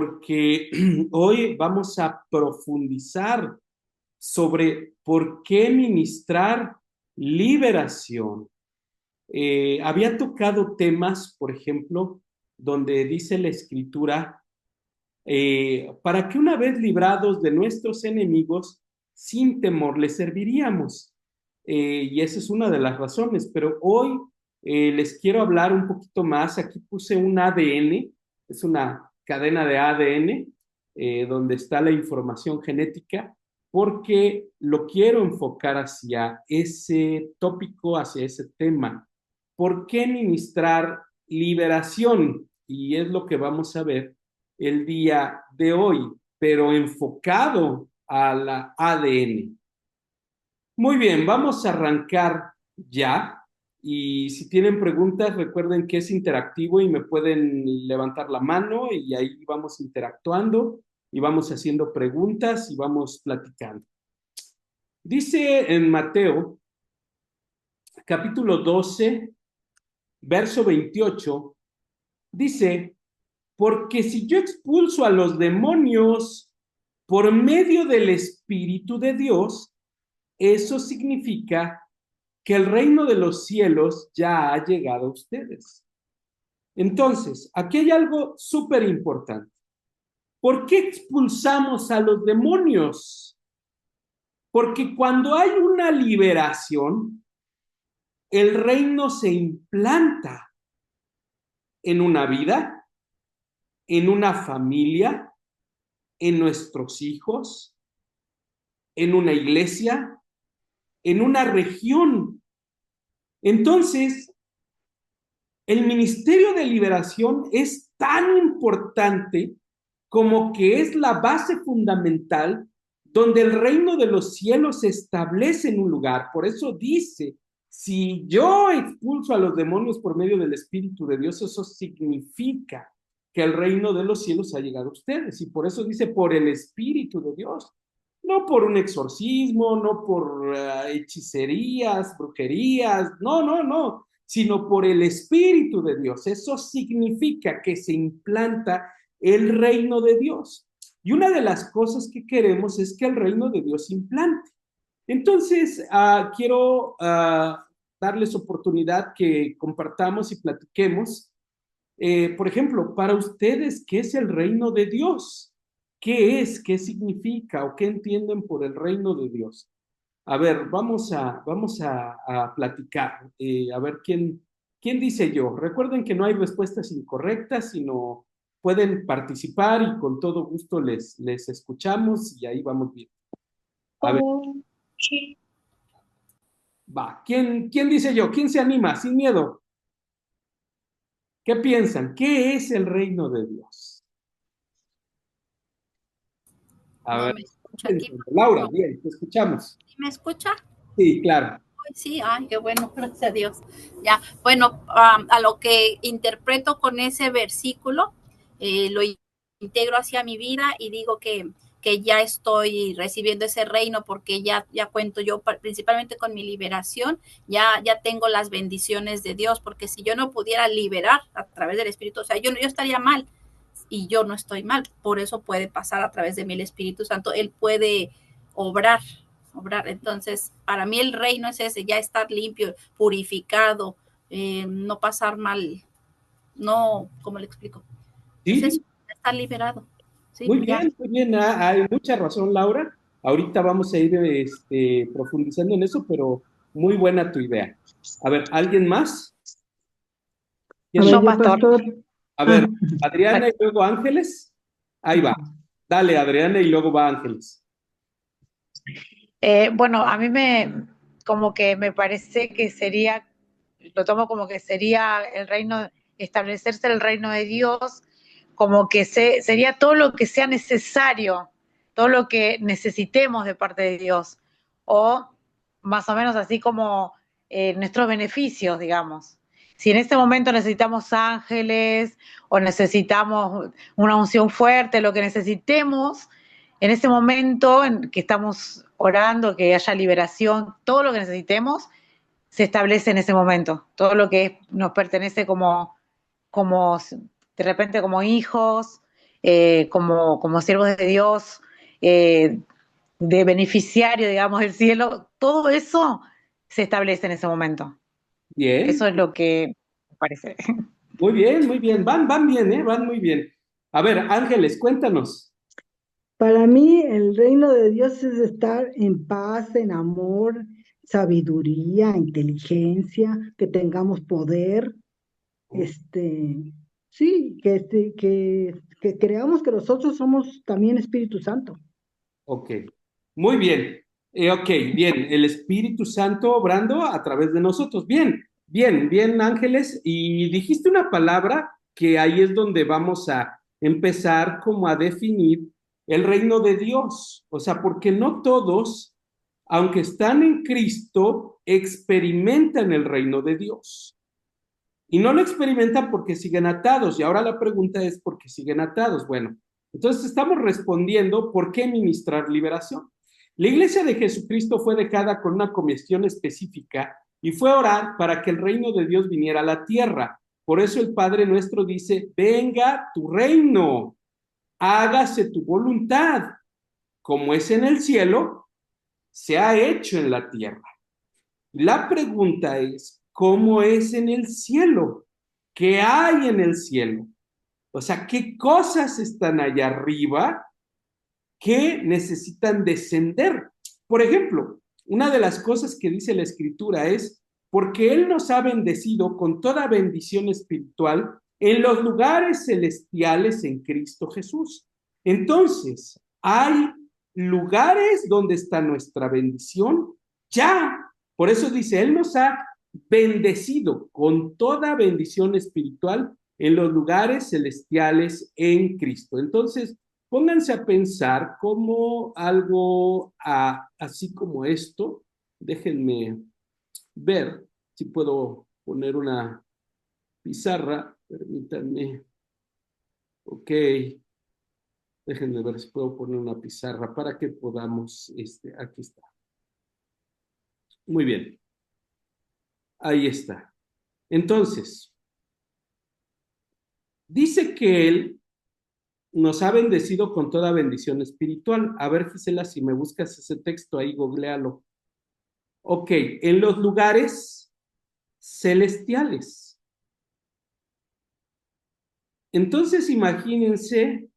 porque hoy vamos a profundizar sobre por qué ministrar liberación. Había tocado temas, por ejemplo, donde dice la escritura, para que una vez librados de nuestros enemigos, sin temor les serviríamos. Y esa es una de las razones, pero hoy les quiero hablar un poquito más. Aquí puse un ADN, es una cadena de ADN, donde está la información genética, porque lo quiero enfocar hacia ese tópico, hacia ese tema. ¿Por qué ministrar liberación? Y es lo que vamos a ver el día de hoy, pero enfocado a la ADN. Muy bien, vamos a arrancar ya. Y si tienen preguntas, recuerden que es interactivo y me pueden levantar la mano y ahí vamos interactuando y vamos haciendo preguntas y vamos platicando. Dice en Mateo, capítulo 12, verso 28, dice, porque si yo expulso a los demonios por medio del Espíritu de Dios, eso significa que el reino de los cielos ya ha llegado a ustedes. Entonces, aquí hay algo súper importante. ¿Por qué expulsamos a los demonios? Porque cuando hay una liberación, el reino se implanta en una vida, en una familia, en nuestros hijos, en una iglesia, en una región. Entonces, el ministerio de liberación es tan importante como que es la base fundamental donde el reino de los cielos se establece en un lugar. Por eso dice, si yo expulso a los demonios por medio del Espíritu de Dios, eso significa que el reino de los cielos ha llegado a ustedes. Y por eso dice, por el Espíritu de Dios. No por un exorcismo, no por hechicerías, brujerías, no, sino por el Espíritu de Dios. Eso significa que se implanta el reino de Dios. Y una de las cosas que queremos es que el reino de Dios se implante. Entonces, quiero darles oportunidad que compartamos y platiquemos. Por ejemplo, para ustedes, ¿qué es el reino de Dios? ¿Qué es? ¿Qué significa? ¿O qué entienden por el reino de Dios? A ver, vamos a platicar. A ver, ¿quién dice yo? Recuerden que no hay respuestas incorrectas, sino pueden participar y con todo gusto les escuchamos y ahí vamos bien. A ver, Sí. va. ¿Quién dice yo? ¿Quién se anima? Sin miedo. ¿Qué piensan? ¿Qué es el reino de Dios? A No ver, me escucha aquí. Laura, No. bien, te escuchamos. ¿Sí me escucha? Sí, claro. Ay, sí, ay, qué bueno, gracias a Dios. Ya, bueno, a lo que interpreto con ese versículo, lo integro hacia mi vida y digo que ya estoy recibiendo ese reino porque ya cuento yo principalmente con mi liberación, ya tengo las bendiciones de Dios, porque si yo no pudiera liberar a través del Espíritu, o sea, yo estaría mal y yo no estoy mal, por eso puede pasar a través de mí el Espíritu Santo, Él puede obrar. Entonces, para mí el reino es ese, ya estar limpio, purificado, no pasar mal, no, ¿cómo le explico? Es eso, Sí, estar liberado. Sí, ya. muy bien. Hay mucha razón, Laura. Ahorita vamos a ir profundizando en eso, pero muy buena tu idea. A ver, ¿alguien más? A ¿Quién ver, más? Yo, yo, pastor. pastor. A ver, Ah, Adriana y luego Ángeles. Ahí va. Dale, Adriana y luego va Ángeles. Bueno, a mí como que me parece que sería, lo tomo como que sería el reino, establecerse el reino de Dios, como que sería todo lo que sea necesario, todo lo que necesitemos de parte de Dios, o más o menos así como nuestros beneficios, digamos. Si en este momento necesitamos ángeles o necesitamos una unción fuerte, lo que necesitemos en ese momento en que estamos orando, que haya liberación, todo lo que necesitemos se establece en ese momento. Todo lo que nos pertenece como de repente como hijos, como siervos de Dios, de beneficiario, digamos, del cielo, todo eso se establece en ese momento. Bien, Eso es lo que me parece. muy bien, muy bien. Van bien, ¿eh? Van muy bien. A ver, Ángeles, cuéntanos. Para mí, el reino de Dios es estar en paz, en amor, sabiduría, inteligencia, que tengamos poder, sí, que creamos que nosotros somos también Espíritu Santo. Ok, muy bien. Ok, bien, el Espíritu Santo obrando a través de nosotros. Bien, bien, bien, Ángeles. Y dijiste una palabra que ahí es donde vamos a empezar como a definir el reino de Dios. O sea, porque no todos, aunque están en Cristo, experimentan el reino de Dios. Y no lo experimentan porque siguen atados. Y ahora la pregunta es, ¿por qué siguen atados? Bueno, entonces estamos respondiendo, ¿por qué ministrar liberación? La iglesia de Jesucristo fue dejada con una comisión específica y fue a orar para que el reino de Dios viniera a la tierra. Por eso el Padre nuestro dice, venga tu reino, hágase tu voluntad, como es en el cielo, se ha hecho en la tierra. La pregunta es, ¿cómo es en el cielo? ¿Qué hay en el cielo? O sea, ¿qué cosas están allá arriba que necesitan descender? Por ejemplo, una de las cosas que dice la Escritura es, porque Él nos ha bendecido con toda bendición espiritual en los lugares celestiales en Cristo Jesús. Entonces, hay lugares donde está nuestra bendición ya. Por eso dice, Él nos ha bendecido con toda bendición espiritual en los lugares celestiales en Cristo. Entonces, pónganse a pensar como algo así como esto. Déjenme ver si puedo poner una pizarra. Permítanme. Ok. Déjenme ver si puedo poner una pizarra para que podamos, aquí está. Muy bien. Ahí está. Entonces, dice que Él nos ha bendecido con toda bendición espiritual. A ver, Gisela, si me buscas ese texto ahí, googlealo. Ok, en los lugares celestiales. Entonces, imagínense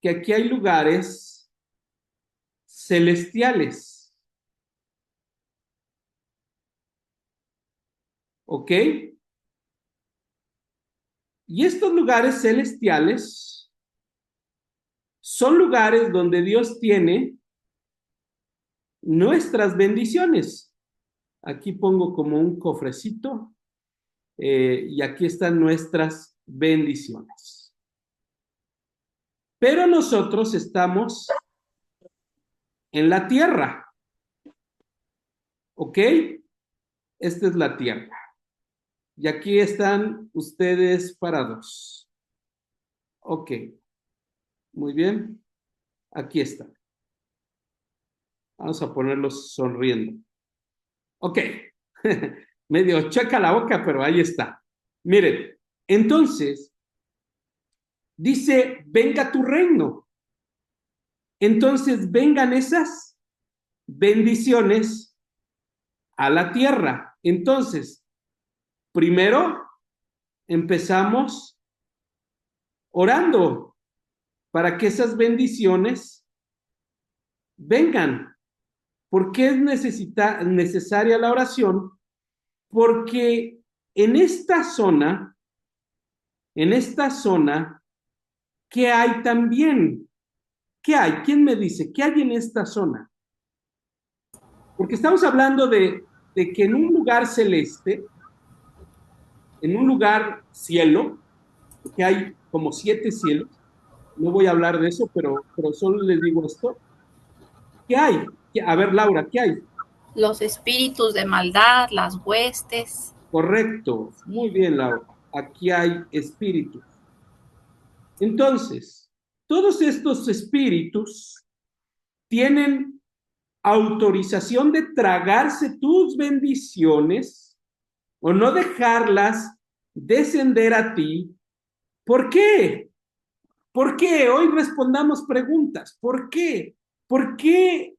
que aquí hay lugares celestiales. ¿Ok? Y estos lugares celestiales son lugares donde Dios tiene nuestras bendiciones. Aquí pongo como un cofrecito y aquí están nuestras bendiciones. Pero nosotros estamos en la tierra. ¿Ok? Esta es la tierra. Y aquí están ustedes parados. Ok. Muy bien. Aquí está. Vamos a ponerlos sonriendo. Ok. Medio checa la boca, pero ahí está. Miren, entonces, dice, venga tu reino. Entonces, vengan esas bendiciones a la tierra. Entonces, primero empezamos orando para que esas bendiciones vengan. ¿Por qué es necesaria la oración? Porque en esta zona, ¿qué hay también? ¿Qué hay? ¿Quién me dice? ¿Qué hay en esta zona? Porque estamos hablando de que en un lugar celeste, en un lugar cielo, que hay como 7 cielos, no voy a hablar de eso, pero solo les digo esto. ¿Qué hay? A ver, Laura, ¿qué hay? Los espíritus de maldad, las huestes. Correcto, muy bien, Laura. Aquí hay espíritus. Entonces, todos estos espíritus tienen autorización de tragarse tus bendiciones o no dejarlas descender a ti ¿Por qué? ¿Por qué? Hoy respondamos preguntas. ¿Por qué? ¿Por qué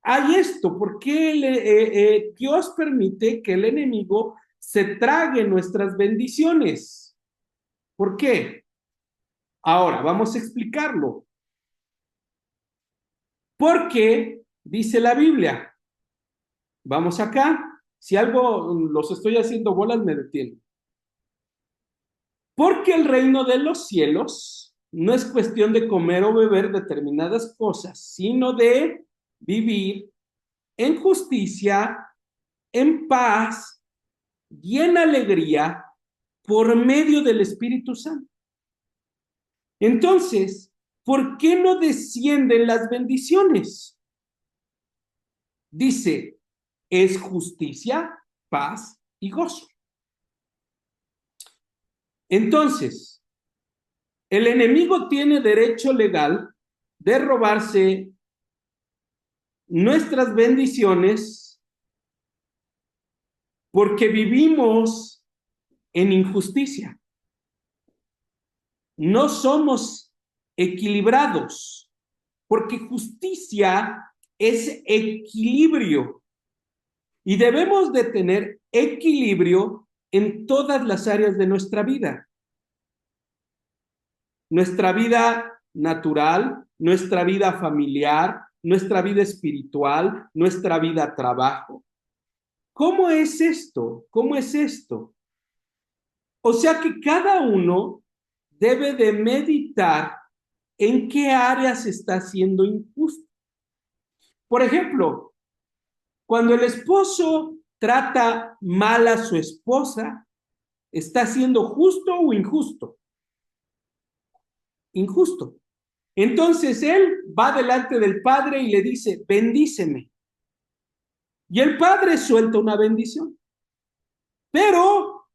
hay esto? ¿Por qué Dios permite que el enemigo se trague nuestras bendiciones? ¿Por qué? Ahora, vamos a explicarlo. Porque dice la Biblia, vamos acá, si algo los estoy haciendo bolas, me detienen. Porque el reino de los cielos no es cuestión de comer o beber determinadas cosas, sino de vivir en justicia, en paz y en alegría por medio del Espíritu Santo. Entonces, ¿por qué no descienden las bendiciones? Dice, es justicia, paz y gozo. Entonces, el enemigo tiene derecho legal de robarse nuestras bendiciones porque vivimos en injusticia. No somos equilibrados, porque justicia es equilibrio y debemos de tener equilibrio en todas las áreas de nuestra vida. Nuestra vida natural, nuestra vida familiar, nuestra vida espiritual, nuestra vida trabajo. ¿Cómo es esto? ¿Cómo es esto? O sea que cada uno debe de meditar en qué áreas está siendo injusto. Por ejemplo, cuando el esposo trata mal a su esposa, ¿está siendo justo o injusto? Injusto. Entonces él va delante del padre y le dice, bendíceme. Y el padre suelta una bendición. Pero,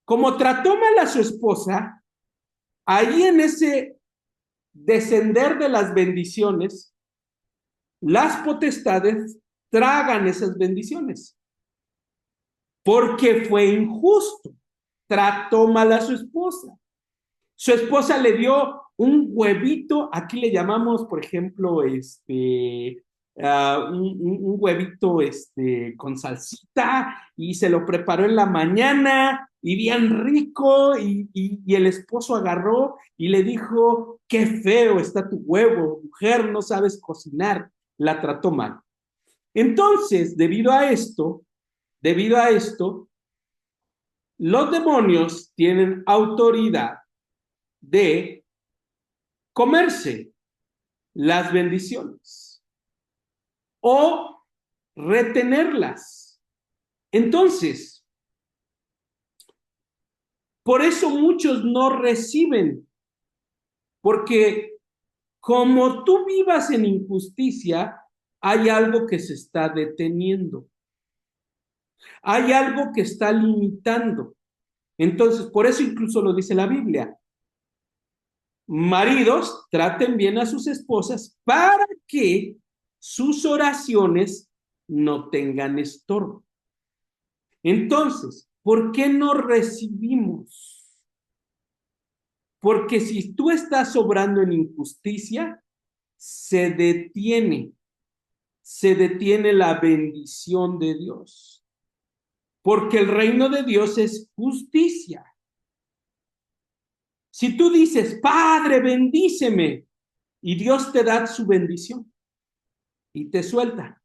como trató mal a su esposa, ahí en ese descender de las bendiciones, las potestades tragan esas bendiciones. Porque fue injusto. Trató mal a su esposa. Su esposa le dio un huevito, aquí le llamamos, por ejemplo, un huevito con salsita y se lo preparó en la mañana y bien rico y el esposo agarró y le dijo, qué feo está tu huevo, mujer, no sabes cocinar, la trató mal. Entonces, debido a esto, los demonios tienen autoridad de comerse las bendiciones o retenerlas. Entonces, por eso muchos no reciben, porque como tú vivas en injusticia, hay algo que se está deteniendo, hay algo que está limitando. Entonces, por eso incluso lo dice la Biblia. Maridos, traten bien a sus esposas para que sus oraciones no tengan estorbo. Entonces, ¿por qué no recibimos? Porque si tú estás obrando en injusticia, se detiene la bendición de Dios. Porque el reino de Dios es justicia. Si tú dices, Padre, bendíceme, y Dios te da su bendición, y te suelta,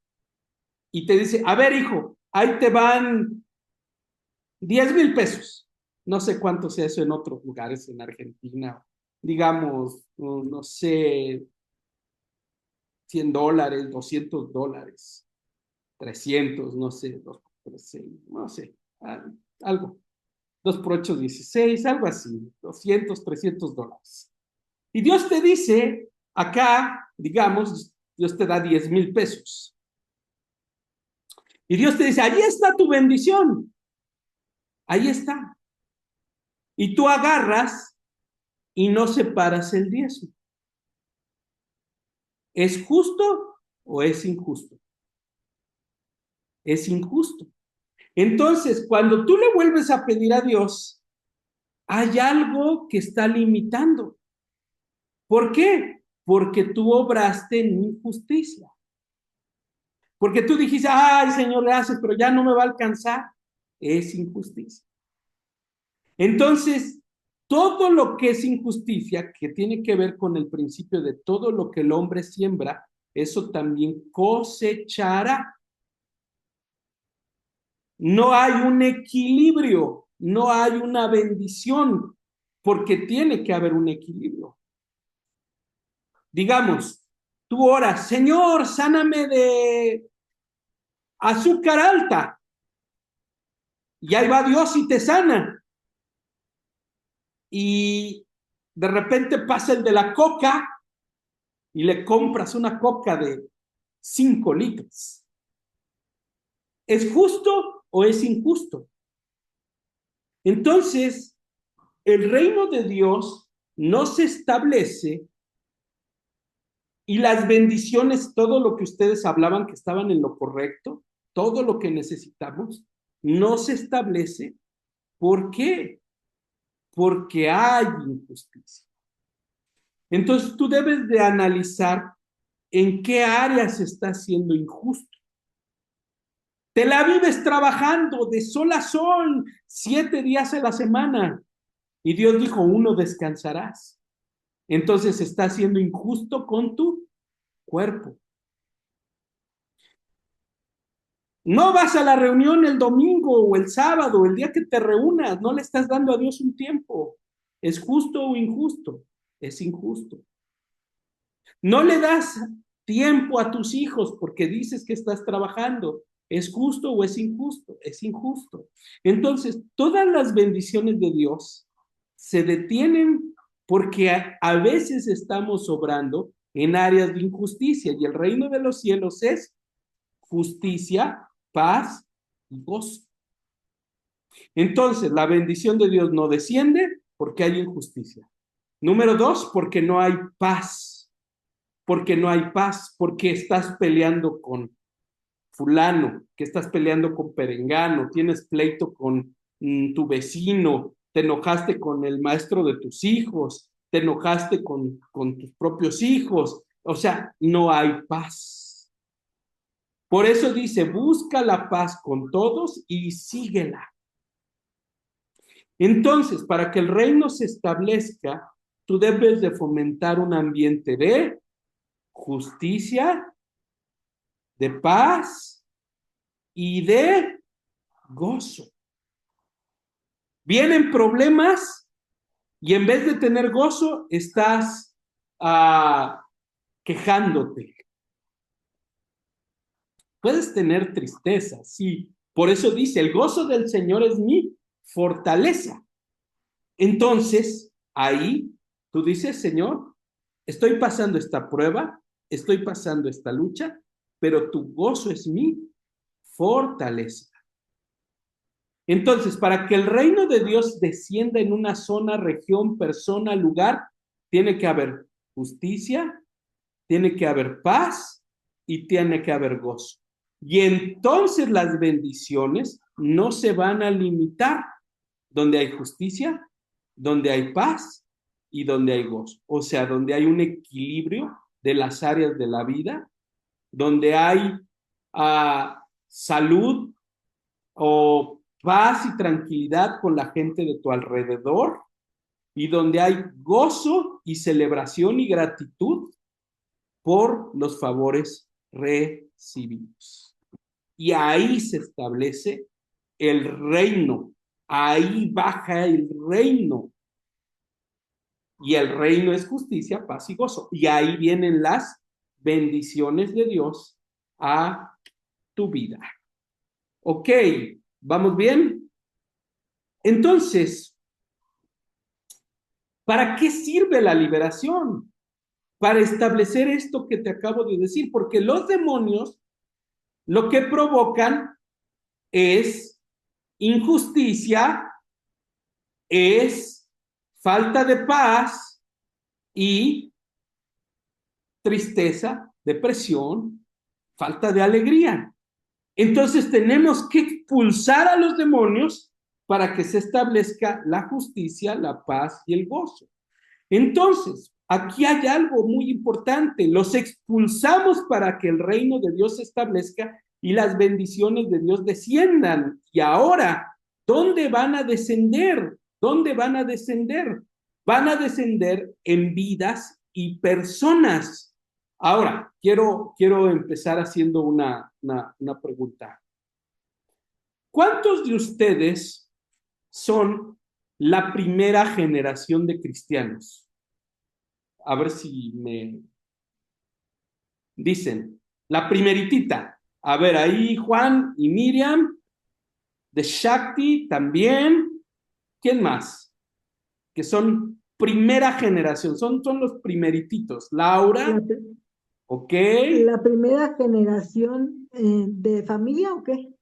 y te dice, a ver, hijo, ahí te van 10,000 pesos. No sé cuánto sea eso en otros lugares, en Argentina, digamos, no sé, $100, $200, 300, no sé, 2 por 6, no sé, algo. 2 por 8, 16, algo así, $200, $300. Y Dios te dice, acá, digamos, Dios te da 10,000 pesos. Y Dios te dice, ahí está tu bendición. Ahí está. Y tú agarras y no separas el diezmo. ¿Es justo o es injusto? Es injusto. Entonces, cuando tú le vuelves a pedir a Dios, hay algo que está limitando. ¿Por qué? Porque tú obraste en injusticia. Porque tú dijiste, ay, Señor, gracias, pero ya no me va a alcanzar. Es injusticia. Entonces, todo lo que es injusticia, que tiene que ver con el principio de todo lo que el hombre siembra, eso también cosechará. No hay un equilibrio, no hay una bendición, porque tiene que haber un equilibrio. Digamos, tú oras, Señor, sáname de azúcar alta. Y ahí va Dios y te sana. Y de repente pasa el de la coca y le compras una coca de 5 litros. ¿Es justo o es injusto? Entonces, el reino de Dios no se establece y las bendiciones, todo lo que ustedes hablaban que estaban en lo correcto, todo lo que necesitamos, no se establece. ¿Por qué? Porque hay injusticia. Entonces tú debes de analizar en qué áreas está siendo injusto. Te la vives trabajando de sol a sol, 7 días a la semana. Y Dios dijo, 1 descansarás. Entonces está siendo injusto con tu cuerpo. No vas a la reunión el domingo o el sábado, el día que te reúnas, no le estás dando a Dios un tiempo. ¿Es justo o injusto? Es injusto. No le das tiempo a tus hijos porque dices que estás trabajando. ¿Es justo o es injusto? Es injusto. Entonces, todas las bendiciones de Dios se detienen porque a veces estamos obrando en áreas de injusticia y el reino de los cielos es justicia, paz y gozo. Entonces, la bendición de Dios no desciende porque hay injusticia. Número 2, porque no hay paz. Porque no hay paz, porque estás peleando con fulano, que estás peleando con perengano, tienes pleito con tu vecino, te enojaste con el maestro de tus hijos, te enojaste con tus propios hijos, o sea, no hay paz. Por eso dice, busca la paz con todos y síguela. Entonces, para que el reino se establezca, tú debes de fomentar un ambiente de justicia, de paz y de gozo. Vienen problemas y en vez de tener gozo, estás quejándote. Puedes tener tristeza, sí. Por eso dice, el gozo del Señor es mi fortaleza. Entonces, ahí tú dices, Señor, estoy pasando esta prueba, estoy pasando esta lucha, pero tu gozo es mi fortaleza. Entonces, para que el reino de Dios descienda en una zona, región, persona, lugar, tiene que haber justicia, tiene que haber paz y tiene que haber gozo. Y entonces las bendiciones no se van a limitar donde hay justicia, donde hay paz y donde hay gozo. O sea, donde hay un equilibrio de las áreas de la vida, donde hay salud o paz y tranquilidad con la gente de tu alrededor y donde hay gozo y celebración y gratitud por los favores recibidos. Y ahí se establece el reino, ahí baja el reino. Y el reino es justicia, paz y gozo. Y ahí vienen las bendiciones de Dios a tu vida. Ok, ¿vamos bien? Entonces, ¿para qué sirve la liberación? Para establecer esto que te acabo de decir, porque los demonios lo que provocan es injusticia, es falta de paz y tristeza, depresión, falta de alegría. Entonces tenemos que expulsar a los demonios para que se establezca la justicia, la paz y el gozo. Entonces, aquí hay algo muy importante. Los expulsamos para que el reino de Dios se establezca y las bendiciones de Dios desciendan. Y ahora, ¿dónde van a descender? ¿Dónde van a descender? Van a descender en vidas y personas. Ahora, quiero empezar haciendo una pregunta. ¿Cuántos de ustedes son la primera generación de cristianos? A ver si me dicen. La primeritita. A ver, ahí Juan y Miriam, de Shakti también. ¿Quién más? Que son primera generación, son los primerititos. Laura, La, ok. la primera generación de familia, ¿o qué?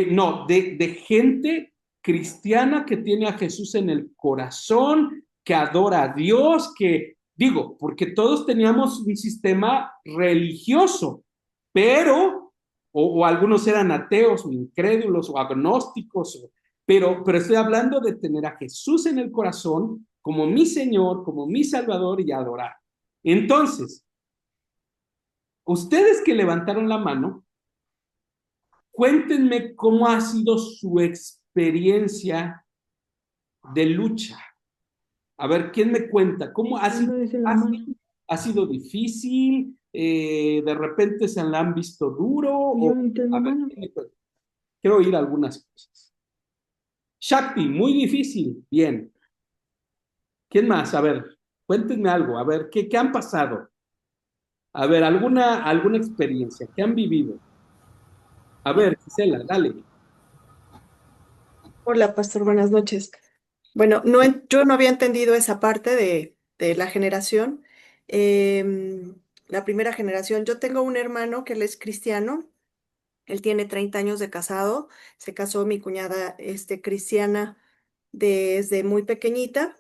No, de gente cristiana que tiene a Jesús en el corazón, que adora a Dios, que digo, porque todos teníamos un sistema religioso, pero, o algunos eran ateos, o incrédulos, o agnósticos, pero estoy hablando de tener a Jesús en el corazón como mi Señor, como mi Salvador y adorar. Entonces, ustedes que levantaron la mano, cuéntenme cómo ha sido su experiencia de lucha. A ver, ¿quién me cuenta? ¿Cómo ha sido ¿Cuándo dice la mano? fácil? ¿Ha sido difícil? ¿De repente se la han visto duro? Yo O, no tengo a ver, mano. ¿quién me cuenta? Quiero oír algunas cosas. Shakti, muy difícil. Bien. ¿Quién más? A ver, cuéntenme algo. A ver, ¿qué han pasado? A ver, alguna experiencia. ¿Qué han vivido? A ver, Gisela, dale. Hola, pastor, buenas noches. Bueno, yo no había entendido esa parte de la generación. La primera generación, yo tengo un hermano que él es cristiano, él tiene 30 años de casado, se casó mi cuñada cristiana desde muy pequeñita,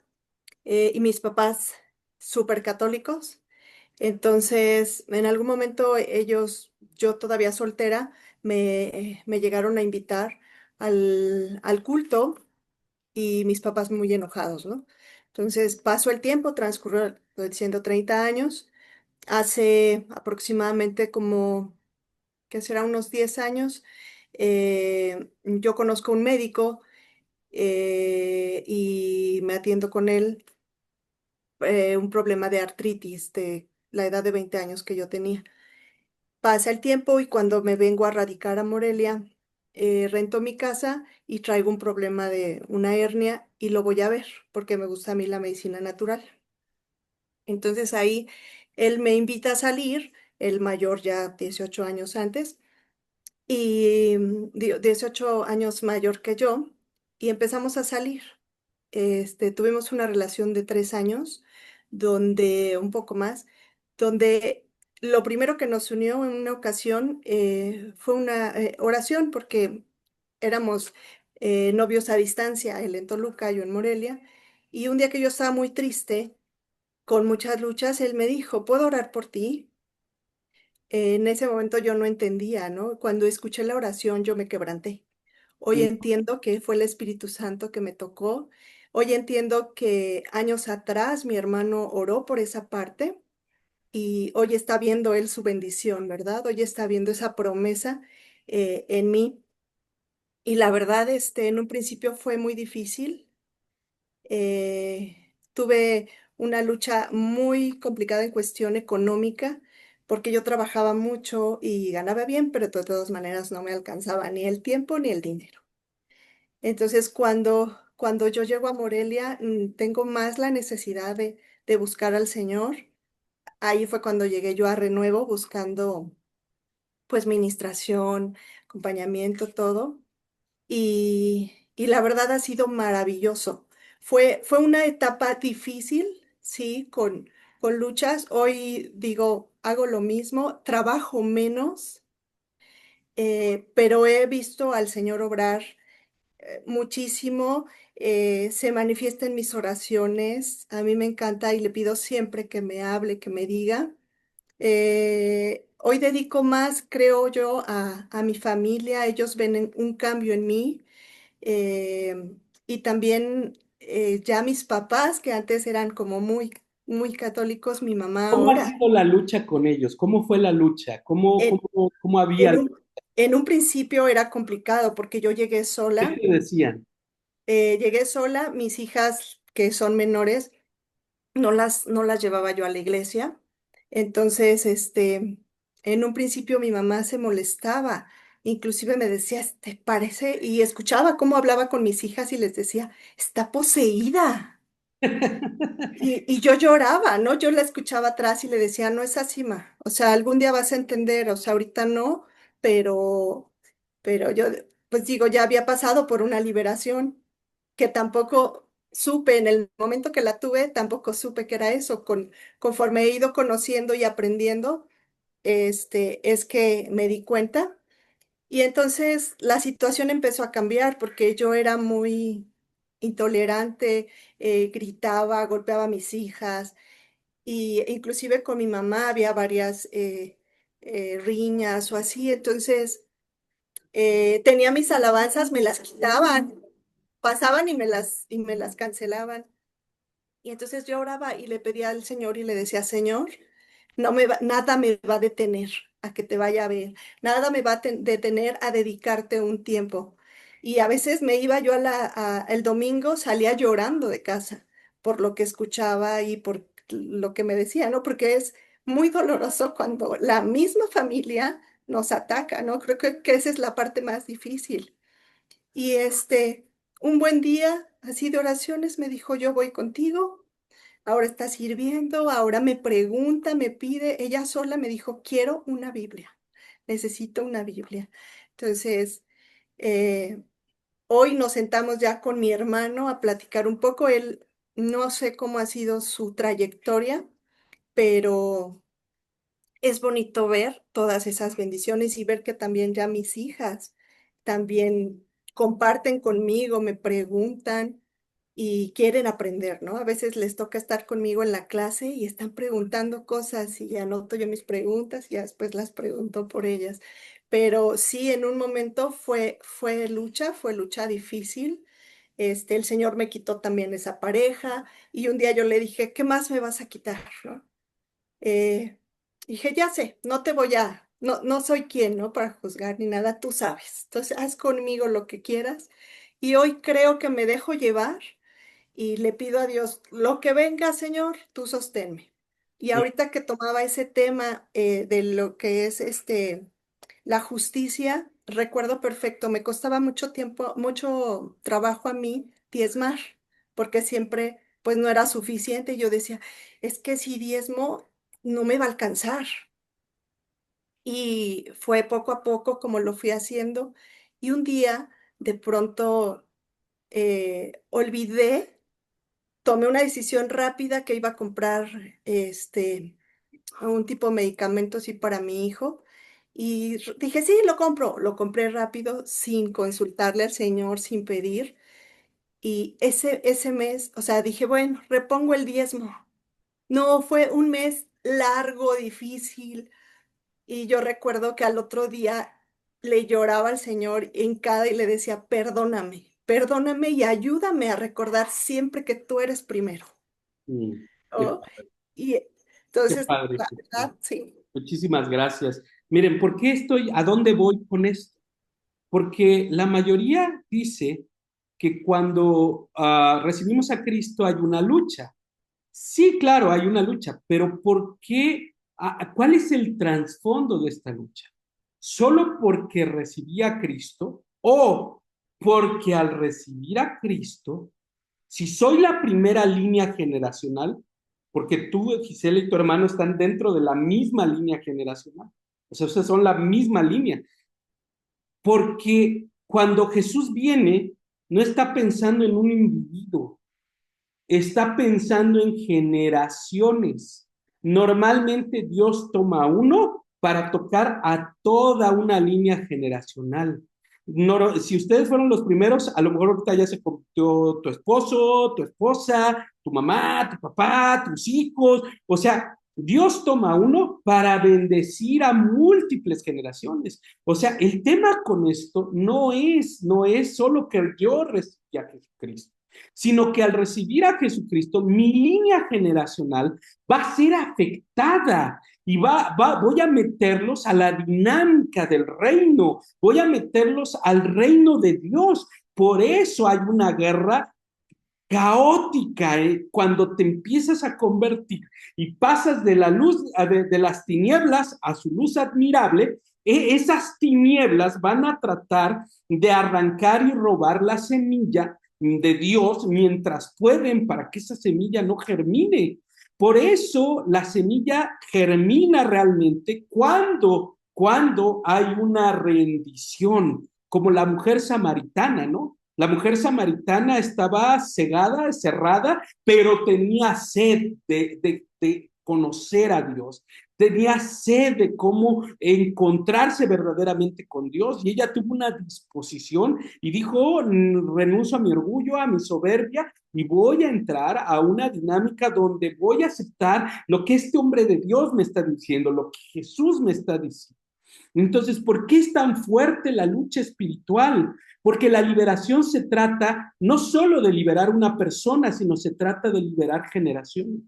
y mis papás súper católicos. Entonces, en algún momento ellos, yo todavía soltera, me llegaron a invitar al culto y mis papás muy enojados, ¿no? Entonces pasó el tiempo, transcurrió, estoy diciendo 30 años, hace aproximadamente como, ¿qué será? Unos 10 años, yo conozco un médico y me atiendo con él un problema de artritis de la edad de 20 años que yo tenía. Pasa el tiempo y cuando me vengo a radicar a Morelia, rento mi casa y traigo un problema de una hernia y lo voy a ver porque me gusta a mí la medicina natural. Entonces ahí él me invita a salir, el mayor ya 18 años antes, y 18 años mayor que yo, y empezamos a salir. Tuvimos una relación de 3 años, donde, un poco más, donde lo primero que nos unió en una ocasión fue una oración, porque éramos novios a distancia, él en Toluca, yo en Morelia, y un día que yo estaba muy triste, con muchas luchas, él me dijo, ¿puedo orar por ti? En ese momento yo no entendía, ¿no? Cuando escuché la oración yo me quebranté. Hoy entiendo que fue el Espíritu Santo que me tocó. Hoy entiendo que años atrás mi hermano oró por esa parte y hoy está viendo él su bendición, ¿verdad? Hoy está viendo esa promesa en mí. Y la verdad, en un principio fue muy difícil. Tuve una lucha muy complicada en cuestión económica porque yo trabajaba mucho y ganaba bien, pero de todas maneras no me alcanzaba ni el tiempo ni el dinero. Entonces, cuando yo llego a Morelia, tengo más la necesidad de buscar al Señor. Ahí fue cuando llegué yo a Renuevo buscando pues ministración, acompañamiento, todo. Y la verdad ha sido maravilloso. Fue una etapa difícil, sí, con luchas. Hoy digo, hago lo mismo, trabajo menos, pero he visto al Señor obrar muchísimo, se manifiesta en mis oraciones. A mí me encanta y le pido siempre que me hable, que me diga. Hoy dedico más, creo yo, a mi familia. Ellos ven un cambio en mí. Eh, y también ya mis papás, que antes eran como muy, muy católicos, mi mamá ¿Cómo ha ahora, sido la lucha con ellos? ¿Cómo fue la lucha? en, ¿Cómo había? en un, en un principio era complicado porque yo ¿Qué sola, te decían? llegué sola, mis hijas que son menores, no las llevaba yo a la iglesia. Entonces, en un principio mi mamá se molestaba, inclusive me decía, ¿te parece? Y escuchaba cómo hablaba con mis hijas y les decía, está poseída. Y yo lloraba, ¿no? Yo la escuchaba atrás y le decía, no es así, ma. O sea, algún día vas a entender, o sea, ahorita no, pero, pero yo, pues digo, ya había pasado por una liberación que tampoco supe, en el momento que la tuve, tampoco supe que era eso. Conforme he ido conociendo y aprendiendo, es que me di cuenta. Y entonces la situación empezó a cambiar porque yo era muy intolerante, gritaba, golpeaba a mis hijas y inclusive con mi mamá había varias riñas o así. Entonces tenía mis alabanzas, me las quitaban, pasaban y me las cancelaban. Y entonces yo oraba y le pedía al Señor y le decía, Señor, nada me va a detener a que te vaya a ver, nada me va a detener a dedicarte un tiempo. Y a veces me iba yo el domingo, salía llorando de casa por lo que escuchaba y por lo que me decía, ¿no? Porque es muy doloroso cuando la misma familia nos ataca, ¿no? Creo que esa es la parte más difícil. Y un buen día, así de oraciones, me dijo, yo voy contigo. Ahora está sirviendo, ahora me pregunta, me pide, ella sola me dijo, quiero una Biblia, necesito una Biblia. Entonces, eh, hoy nos sentamos ya con mi hermano a platicar un poco. Él no sé cómo ha sido su trayectoria, pero es bonito ver todas esas bendiciones y ver que también ya mis hijas también comparten conmigo, me preguntan y quieren aprender, ¿no? A veces les toca estar conmigo en la clase y están preguntando cosas y anoto yo mis preguntas y ya después las pregunto por ellas. Pero sí, en un momento fue lucha difícil. El Señor me quitó también esa pareja y un día yo le dije, ¿qué más me vas a quitar, no? Eh, Dije, ya sé, no soy quien, ¿no? Para juzgar ni nada, tú sabes. Entonces, haz conmigo lo que quieras. Y hoy creo que me dejo llevar y le pido a Dios, lo que venga, Señor, tú sosténme. Y ahorita que tomaba ese tema de lo que es la justicia, recuerdo perfecto, me costaba mucho tiempo, mucho trabajo a mí diezmar, porque siempre pues no era suficiente. Yo decía, es que si diezmo no me va a alcanzar. Y fue poco a poco como lo fui haciendo. Y un día, de pronto, olvidé, tomé una decisión rápida que iba a comprar un tipo de medicamento así para mi hijo. Y dije, sí, lo compro. Lo compré rápido, sin consultarle al señor, sin pedir. Y ese mes, o sea, dije, bueno, repongo el diezmo. No, fue un mes largo, difícil. Y yo recuerdo que al otro día le lloraba al Señor hincada y le decía, perdóname, perdóname y ayúdame a recordar siempre que tú eres primero. Mm, qué, ¿No? Y qué entonces, padre, la Ceci. verdad, sí. Muchísimas gracias. Miren, ¿por qué a dónde voy con esto? Porque la mayoría dice que cuando recibimos a Cristo hay una lucha. Sí, claro, hay una lucha, pero ¿por qué? ¿Cuál es el trasfondo de esta lucha? ¿Solo porque recibí a Cristo o porque al recibir a Cristo, si soy la primera línea generacional, porque tú, Gisela y tu hermano están dentro de la misma línea generacional, o sea, ustedes son la misma línea, porque cuando Jesús viene, no está pensando en un individuo, está pensando en generaciones. Normalmente Dios toma uno para tocar a toda una línea generacional. No, si ustedes fueron los primeros, a lo mejor ahorita ya se convirtió tu esposo, tu esposa, tu mamá, tu papá, tus hijos. O sea, Dios toma uno para bendecir a múltiples generaciones. O sea, el tema con esto no es solo que yo recibí a Jesucristo, sino que al recibir a Jesucristo, mi línea generacional va a ser afectada y voy a meterlos a la dinámica del reino, voy a meterlos al reino de Dios. Por eso hay una guerra caótica, cuando te empiezas a convertir y pasas de la luz, de las tinieblas a su luz admirable, esas tinieblas van a tratar de arrancar y robar la semilla de Dios mientras pueden, para que esa semilla no germine. Por eso la semilla germina realmente cuando hay una rendición, como la mujer samaritana, ¿no? La mujer samaritana estaba cegada, cerrada, pero tenía sed de conocer a Dios, tenía sed de cómo encontrarse verdaderamente con Dios, y ella tuvo una disposición y dijo: renuncio a mi orgullo, a mi soberbia, y voy a entrar a una dinámica donde voy a aceptar lo que este hombre de Dios me está diciendo, lo que Jesús me está diciendo. Entonces, ¿por qué es tan fuerte la lucha espiritual? Porque la liberación se trata no solo de liberar una persona, sino se trata de liberar generaciones.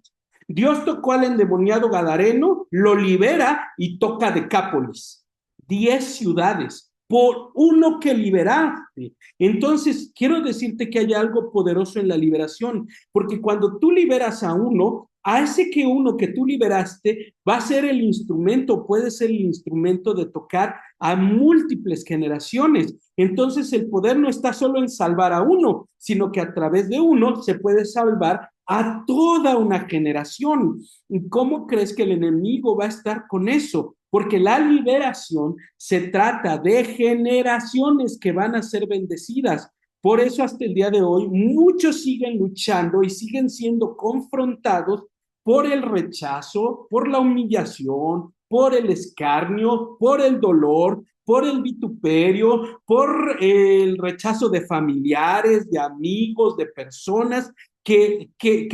Dios tocó al endemoniado gadareno, lo libera y toca Decápolis, 10 ciudades, por uno que liberaste. Entonces, quiero decirte que hay algo poderoso en la liberación, porque cuando tú liberas a uno, a ese que uno que tú liberaste va a ser el instrumento, puede ser el instrumento de tocar a múltiples generaciones. Entonces el poder no está solo en salvar a uno, sino que a través de uno se puede salvar a toda una generación. ¿Y cómo crees que el enemigo va a estar con eso? Porque la liberación se trata de generaciones que van a ser bendecidas. Por eso hasta el día de hoy muchos siguen luchando y siguen siendo confrontados por el rechazo, por la humillación, por el escarnio, por el dolor, por el vituperio, por el rechazo de familiares, de amigos, de personas que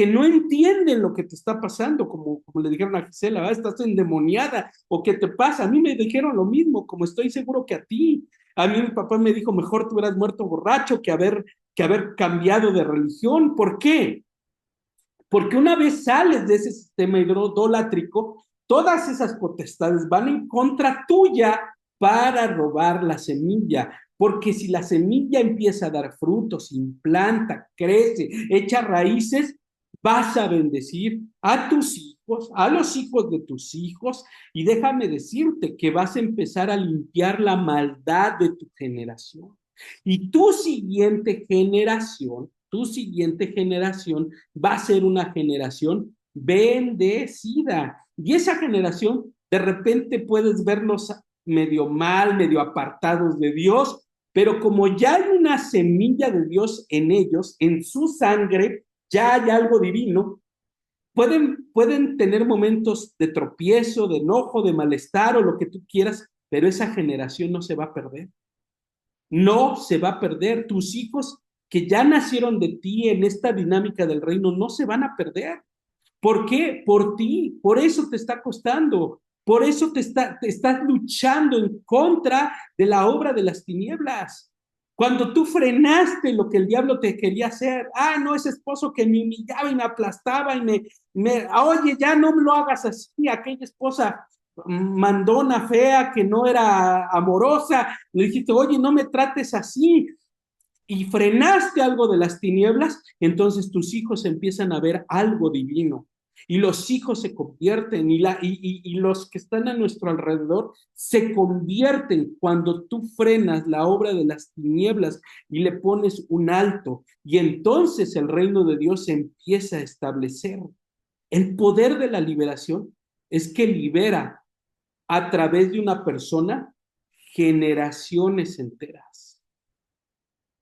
no entienden lo que te está pasando, como le dijeron a Gisela: ¿verdad? Estás endemoniada, o ¿qué te pasa? A mí me dijeron lo mismo, como estoy seguro que a ti. A mí mi papá me dijo: mejor te hubieras muerto borracho que haber cambiado de religión. ¿Por qué? Porque una vez sales de ese sistema idolátrico, todas esas potestades van en contra tuya para robar la semilla. Porque si la semilla empieza a dar frutos, implanta, crece, echa raíces, vas a bendecir a tus hijos, a los hijos de tus hijos, y déjame decirte que vas a empezar a limpiar la maldad de tu generación. Y tu siguiente generación va a ser una generación bendecida. Y esa generación, de repente puedes verlos medio mal, medio apartados de Dios, pero como ya hay una semilla de Dios en ellos, en su sangre, ya hay algo divino. Pueden tener momentos de tropiezo, de enojo, de malestar o lo que tú quieras, pero esa generación no se va a perder. No se va a perder. Tus hijos que ya nacieron de ti en esta dinámica del reino no se van a perder. ¿Por qué? Por ti. Por eso te está costando. Por eso te estás luchando en contra de la obra de las tinieblas. Cuando tú frenaste lo que el diablo te quería hacer: no, ese esposo que me humillaba y me aplastaba y oye, ya no me lo hagas así, aquella esposa mandona, fea, que no era amorosa, le dijiste: oye, no me trates así, y frenaste algo de las tinieblas, entonces tus hijos empiezan a ver algo divino, y los hijos se convierten, y los que están a nuestro alrededor se convierten cuando tú frenas la obra de las tinieblas y le pones un alto, y entonces el reino de Dios se empieza a establecer. El poder de la liberación es que libera a través de una persona generaciones enteras.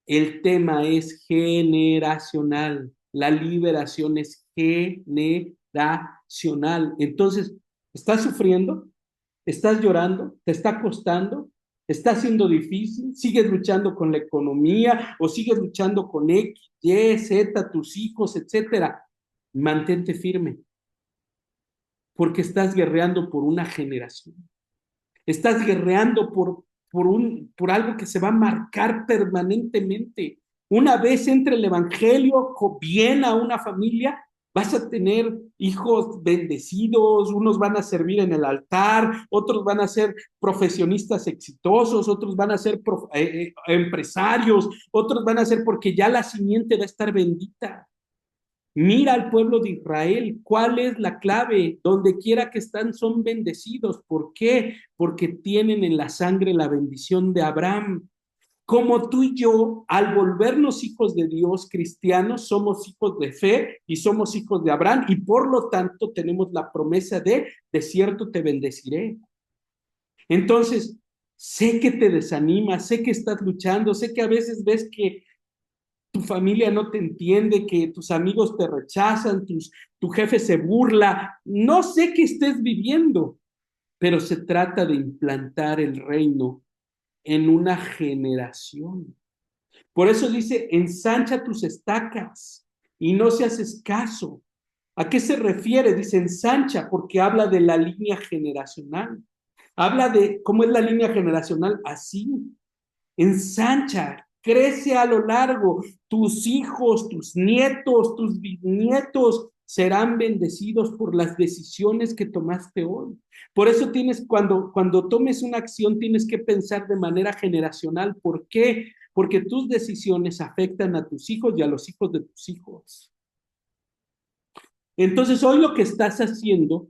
El tema es generacional. La liberación es generacional. Entonces, ¿estás sufriendo? ¿Estás llorando? ¿Te está costando? ¿Está siendo difícil? ¿Sigues luchando con la economía o sigues luchando con X, Y, Z, tus hijos, etcétera? Mantente firme. porque estás guerreando por una generación. Estás guerreando por algo que se va a marcar permanentemente. Una vez entre el evangelio bien a una familia, vas a tener hijos bendecidos, unos van a servir en el altar, otros van a ser profesionistas exitosos, otros van a ser empresarios, otros van a ser porque ya la simiente va a estar bendita. Mira al pueblo de Israel, ¿cuál es la clave? Donde quiera que están son bendecidos. ¿Por qué? Porque tienen en la sangre la bendición de Abraham. Como tú y yo, al volvernos hijos de Dios cristianos, somos hijos de fe y somos hijos de Abraham y por lo tanto tenemos la promesa de cierto te bendeciré. Entonces, sé que te desanima, sé que estás luchando, sé que a veces ves que tu familia no te entiende, que tus amigos te rechazan, tu jefe se burla. No sé qué estés viviendo, pero se trata de implantar el reino en una generación. Por eso dice, ensancha tus estacas y no seas escaso. ¿A qué se refiere? Dice ensancha porque habla de la línea generacional. Habla de cómo es la línea generacional así. Ensancha, crece a lo largo. Tus hijos, tus nietos, tus bisnietos serán bendecidos por las decisiones que tomaste hoy. Por eso cuando tomes una acción, tienes que pensar de manera generacional. ¿Por qué? Porque tus decisiones afectan a tus hijos y a los hijos de tus hijos. Entonces, hoy lo que estás haciendo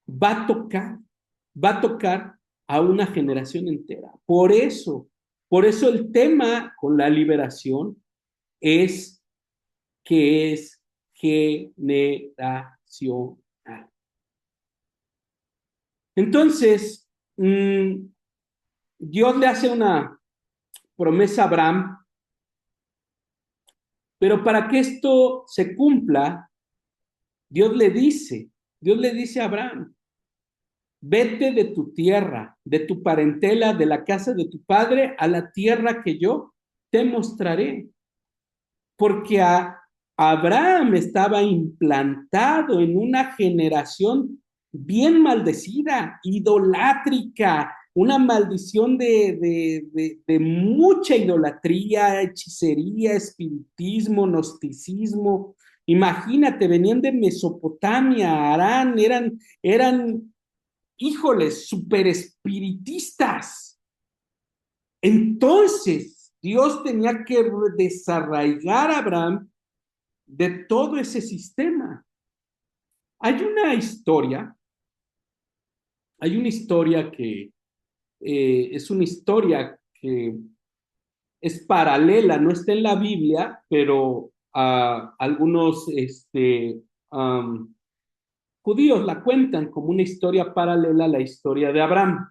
va a tocar a una generación entera. Por eso el tema con la liberación es que es generacional. Entonces, Dios le hace una promesa a Abraham, pero para que esto se cumpla, Dios le dice a Abraham, vete de tu tierra, de tu parentela, de la casa de tu padre, a la tierra que yo te mostraré. Porque Abraham estaba implantado en una generación bien maldecida, idolátrica, una maldición de mucha idolatría, hechicería, espiritismo, gnosticismo. Imagínate, venían de Mesopotamia, Harán, eran híjoles, super espiritistas. Entonces, Dios tenía que desarraigar a Abraham de todo ese sistema. Hay una historia que es una historia que es paralela, no está en la Biblia, pero algunos judíos la cuentan como una historia paralela a la historia de Abraham,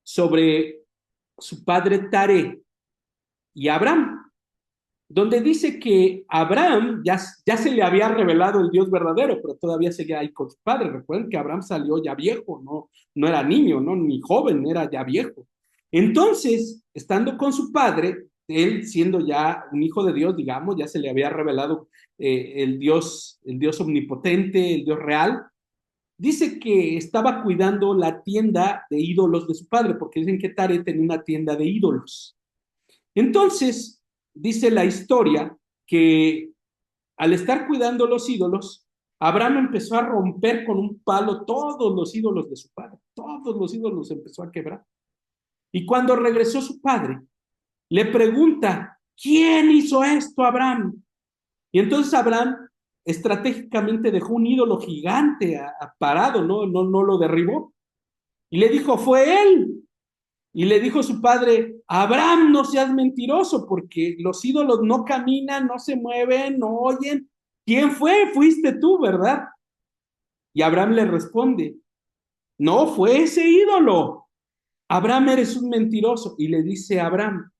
sobre su padre Taré y Abraham, donde dice que Abraham ya se le había revelado el Dios verdadero, pero todavía seguía ahí con su padre. Recuerden que Abraham salió ya viejo, no era niño, no, ni joven, era ya viejo. Entonces, estando con su padre, él siendo ya un hijo de Dios, digamos, ya se le había revelado el Dios omnipotente, el Dios real. Dice que estaba cuidando la tienda de ídolos de su padre, porque dicen que Tare tenía una tienda de ídolos. Entonces, dice la historia que al estar cuidando los ídolos, Abraham empezó a romper con un palo todos los ídolos de su padre, todos los ídolos empezó a quebrar. Y cuando regresó su padre, le pregunta, ¿quién hizo esto, Abraham? Y entonces Abraham estratégicamente dejó un ídolo gigante parado, no lo derribó. Y le dijo, fue él. Y le dijo su padre, Abraham, no seas mentiroso, porque los ídolos no caminan, no se mueven, no oyen. ¿Quién fue? Fuiste tú, ¿verdad? Y Abraham le responde, no, fue ese ídolo. Abraham, eres un mentiroso. Y le dice a Abraham,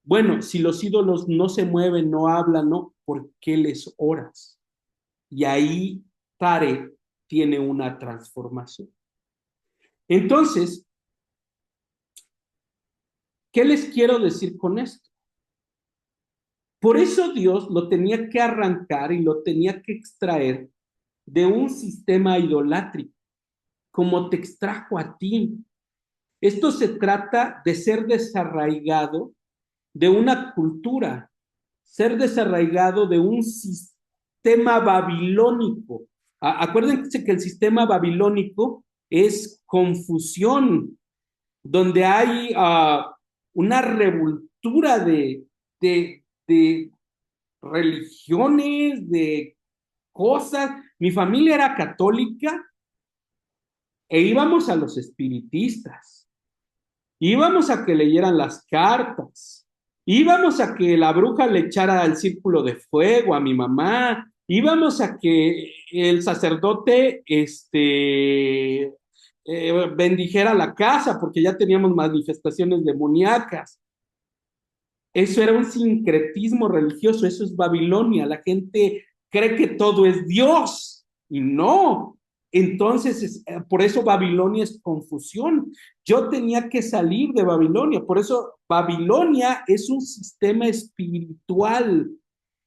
bueno, si los ídolos no se mueven, no hablan, ¿no? ¿Por qué les oras? Y ahí Tare tiene una transformación. Entonces, ¿qué les quiero decir con esto? Por eso Dios lo tenía que arrancar y lo tenía que extraer de un sistema idolátrico, como te extrajo a ti. Esto se trata de ser desarraigado de una cultura, ser desarraigado de un sistema babilónico. Acuérdense que el sistema babilónico es confusión, donde hay una revoltura de religiones, de cosas. Mi familia era católica e íbamos a los espiritistas, íbamos a que leyeran las cartas, íbamos a que la bruja le echara el círculo de fuego a mi mamá, íbamos a que el sacerdote bendijera la casa porque ya teníamos manifestaciones demoníacas. Eso era un sincretismo religioso, eso es Babilonia. La gente cree que todo es Dios y no. Entonces, por eso Babilonia es confusión. Yo tenía que salir de Babilonia, por eso Babilonia es un sistema espiritual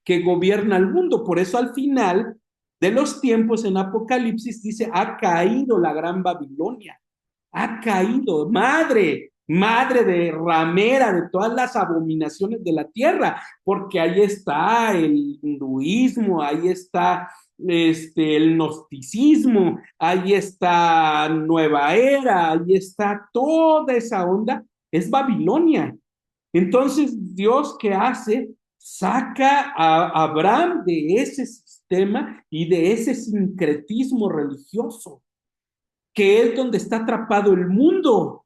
que gobierna el mundo. Por eso al final de los tiempos en Apocalipsis dice, ha caído la gran Babilonia, ha caído, madre de ramera de todas las abominaciones de la tierra, porque ahí está el hinduismo, ahí está el gnosticismo, ahí está Nueva Era, ahí está toda esa onda, es Babilonia. Entonces, Dios, ¿qué hace? Saca a Abraham de ese sistema y de ese sincretismo religioso, que es donde está atrapado el mundo.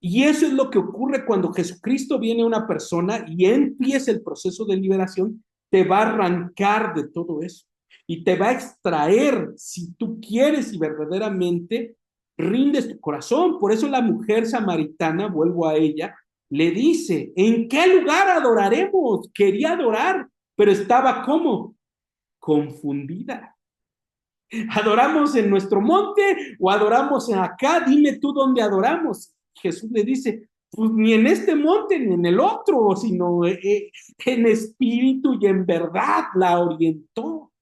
Y eso es lo que ocurre cuando Jesucristo viene a una persona y empieza el proceso de liberación, te va a arrancar de todo eso y te va a extraer, si tú quieres y verdaderamente rindes tu corazón. Por eso la mujer samaritana, vuelvo a ella, le dice, ¿en qué lugar adoraremos? Quería adorar, pero estaba ¿cómo? Confundida. ¿Adoramos en nuestro monte o adoramos acá? Dime tú dónde adoramos. Jesús le dice, pues ni en este monte ni en el otro, sino en espíritu y en verdad la orientó.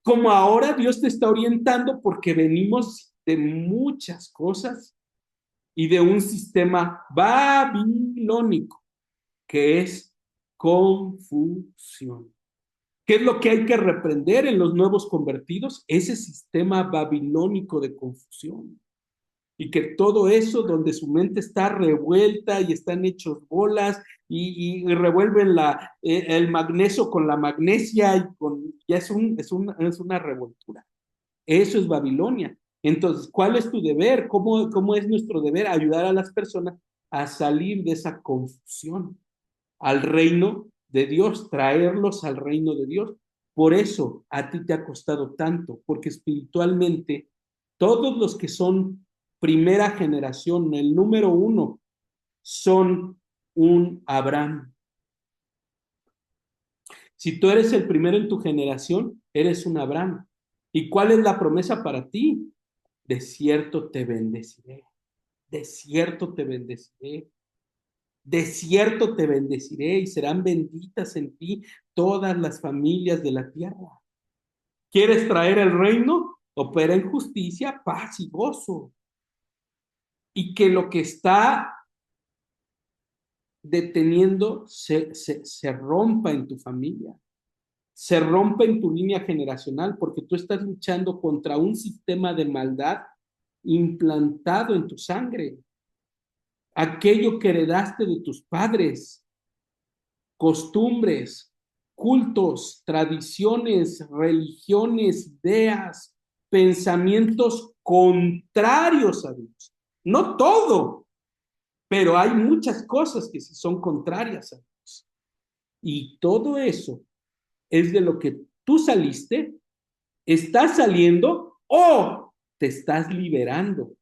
Como ahora Dios te está orientando porque venimos de muchas cosas y de un sistema babilónico que es confusión. ¿Qué es lo que hay que reprender en los nuevos convertidos? Ese sistema babilónico de confusión. Y que todo eso donde su mente está revuelta y están hechos bolas y revuelven el magnesio con la magnesia y ya es una revoltura. Eso es Babilonia. Entonces, ¿cuál es tu deber? ¿Cómo es nuestro deber? Ayudar a las personas a salir de esa confusión al reino de Dios, traerlos al reino de Dios. Por eso a ti te ha costado tanto, porque espiritualmente todos los que son primera generación, el número uno, son un Abraham. Si tú eres el primero en tu generación, eres un Abraham. ¿Y cuál es la promesa para ti? De cierto te bendeciré, de cierto te bendeciré. De cierto te bendeciré y serán benditas en ti todas las familias de la tierra. ¿Quieres traer el reino? Opera en justicia, paz y gozo. Y que lo que está deteniendo se rompa en tu familia, se rompa en tu línea generacional, porque tú estás luchando contra un sistema de maldad implantado en tu sangre. Aquello que heredaste de tus padres, costumbres, cultos, tradiciones, religiones, ideas, pensamientos contrarios a Dios. No todo, pero hay muchas cosas que sí son contrarias a Dios. Y todo eso es de lo que tú saliste, estás saliendo o te estás liberando.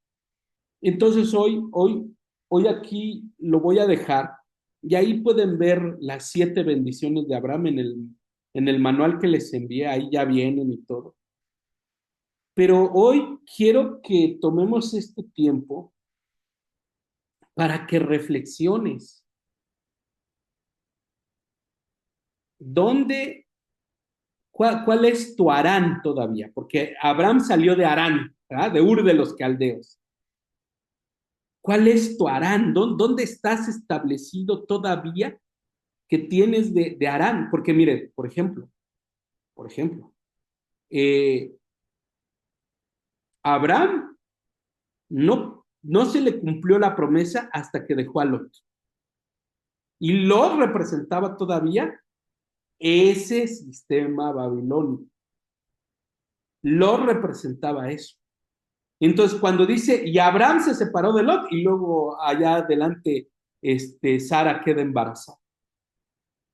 Entonces hoy aquí lo voy a dejar y ahí pueden ver las 7 bendiciones de Abraham en el manual que les envié, ahí ya vienen y todo. Pero hoy quiero que tomemos este tiempo para que reflexiones. ¿Dónde, ¿Cuál es tu Harán todavía? Porque Abraham salió de Harán, ¿verdad? De Ur de los Caldeos. ¿Cuál es tu Harán? ¿Dónde estás establecido todavía que tienes de Harán? Porque mire, por ejemplo, eh, Abraham no se le cumplió la promesa hasta que dejó a Lot. Y Lot representaba todavía ese sistema babilónico. Lot representaba eso. Entonces, cuando dice, y Abraham se separó de Lot, y luego allá adelante, Sara queda embarazada.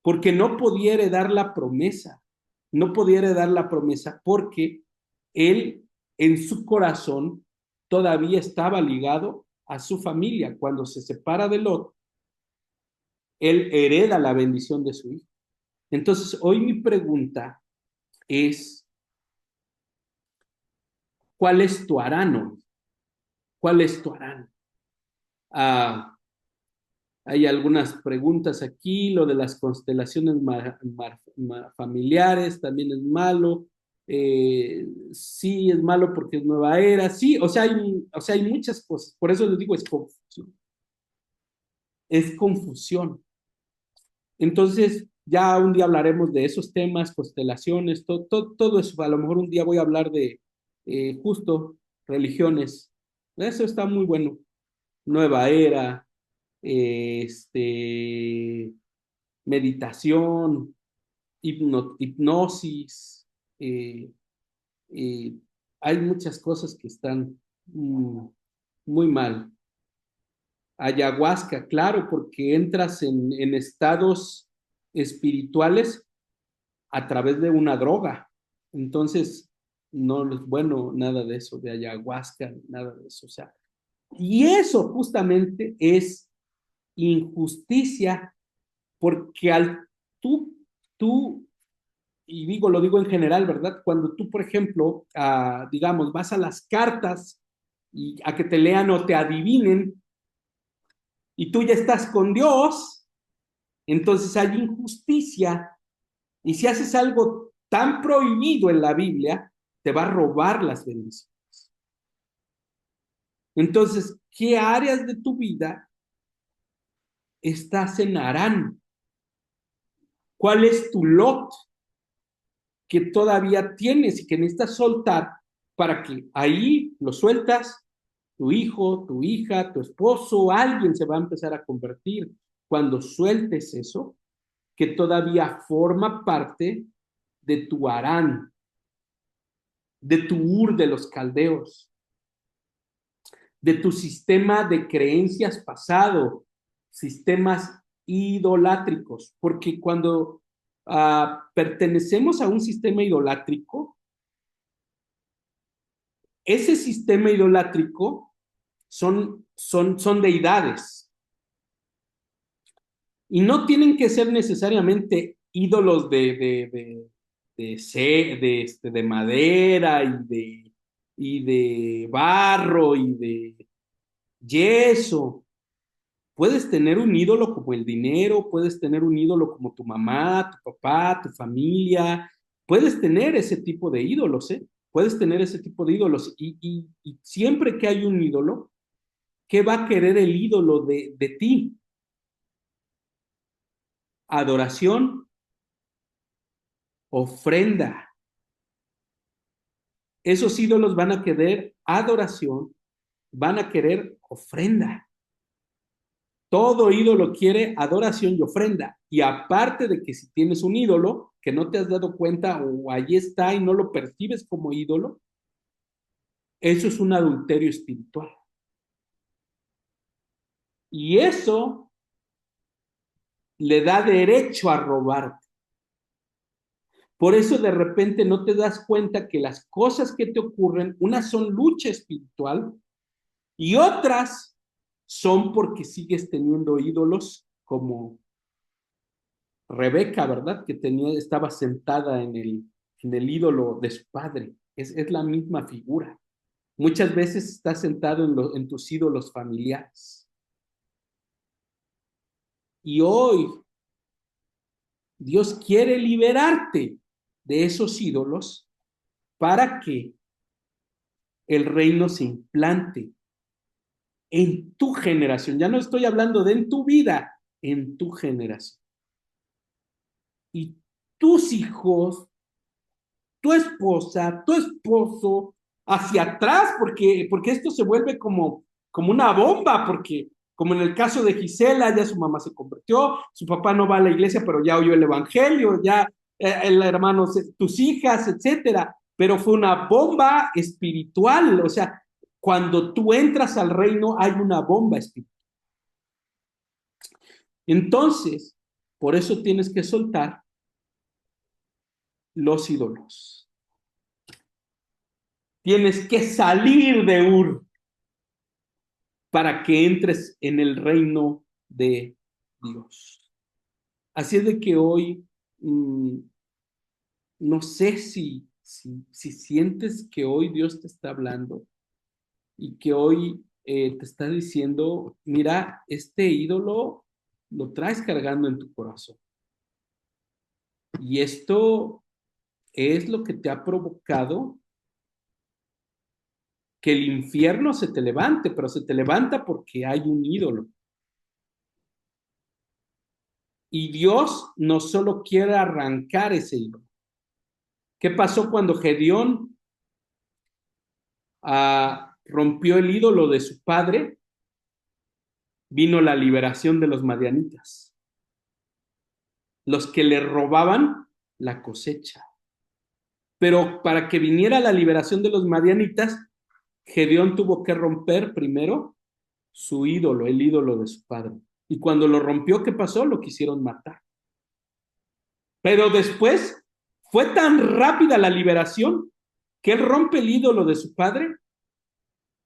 Porque no podía heredar la promesa. No podía heredar la promesa porque él, en su corazón, todavía estaba ligado a su familia. Cuando se separa de Lot, él hereda la bendición de su hijo. Entonces, hoy mi pregunta es, ¿cuál es tu Harán hoy? ¿Cuál es tu Harán? Hay algunas preguntas aquí, lo de las constelaciones familiares también es malo. Sí, es malo porque es nueva era. Sí, hay muchas cosas. Por eso les digo, es confusión. Es confusión. Entonces, ya un día hablaremos de esos temas, constelaciones, todo eso. A lo mejor un día voy a hablar de justo religiones. Eso está muy bueno. Nueva era, meditación, hipnosis. eh, eh, Hay muchas cosas que están muy mal. Ayahuasca, claro, porque entras en estados espirituales a través de una droga. Entonces, no es bueno nada de eso, de ayahuasca, nada de eso. O sea, y eso justamente es injusticia, porque tú, y lo digo en general, ¿verdad? Cuando tú, por ejemplo, digamos, vas a las cartas y a que te lean o te adivinen, y tú ya estás con Dios, entonces hay injusticia. Y si haces algo tan prohibido en la Biblia, te va a robar las bendiciones. Entonces, ¿qué áreas de tu vida estás en Harán? ¿Cuál es tu Lot que todavía tienes y que necesitas soltar para que ahí lo sueltas? Tu hijo, tu hija, tu esposo, alguien se va a empezar a convertir cuando sueltes eso, que todavía forma parte de tu Harán, de tu Ur de los Caldeos, de tu sistema de creencias pasado, sistemas idolátricos, porque cuando pertenecemos a un sistema idolátrico, ese sistema idolátrico son deidades. Y no tienen que ser necesariamente ídolos de madera y de barro y de yeso. Puedes tener un ídolo como el dinero, puedes tener un ídolo como tu mamá, tu papá, tu familia. Puedes tener ese tipo de ídolos, ¿eh? Puedes tener ese tipo de ídolos. Y siempre que hay un ídolo, ¿qué va a querer el ídolo de ti? Adoración, ofrenda. Esos ídolos van a querer adoración, van a querer ofrenda. Todo ídolo quiere adoración y ofrenda. Y aparte de que si tienes un ídolo que no te has dado cuenta o allí está y no lo percibes como ídolo, eso es un adulterio espiritual. Y eso le da derecho a robarte. Por eso de repente no te das cuenta que las cosas que te ocurren, unas son lucha espiritual y otras son porque sigues teniendo ídolos como Rebeca, ¿verdad? Que estaba sentada en el ídolo de su padre. Es la misma figura. Muchas veces estás sentado en tus ídolos familiares. Y hoy Dios quiere liberarte de esos ídolos para que el reino se implante en tu generación. Ya no estoy hablando de en tu vida, en tu generación. Y tus hijos, tu esposa, tu esposo, hacia atrás, porque esto se vuelve como una bomba, porque como en el caso de Gisela, ya su mamá se convirtió, su papá no va a la iglesia, pero ya oyó el evangelio, ya el hermano, tus hijas, etcétera. Pero fue una bomba espiritual, o sea, cuando tú entras al reino hay una bomba espiritual. Entonces, por eso tienes que soltar los ídolos. Tienes que salir de Ur para que entres en el reino de Dios. Así es de que hoy, no sé si sientes que hoy Dios te está hablando y que hoy te está diciendo, mira, este ídolo lo traes cargando en tu corazón. Y esto es lo que te ha provocado que el infierno se te levante, pero se te levanta porque hay un ídolo. Y Dios no solo quiere arrancar ese ídolo. ¿Qué pasó cuando Gedeón rompió el ídolo de su padre? Vino la liberación de los madianitas, los que le robaban la cosecha. Pero para que viniera la liberación de los madianitas, Gedeón tuvo que romper primero su ídolo, el ídolo de su padre. Y cuando lo rompió, ¿qué pasó? Lo quisieron matar. Pero después fue tan rápida la liberación que él rompe el ídolo de su padre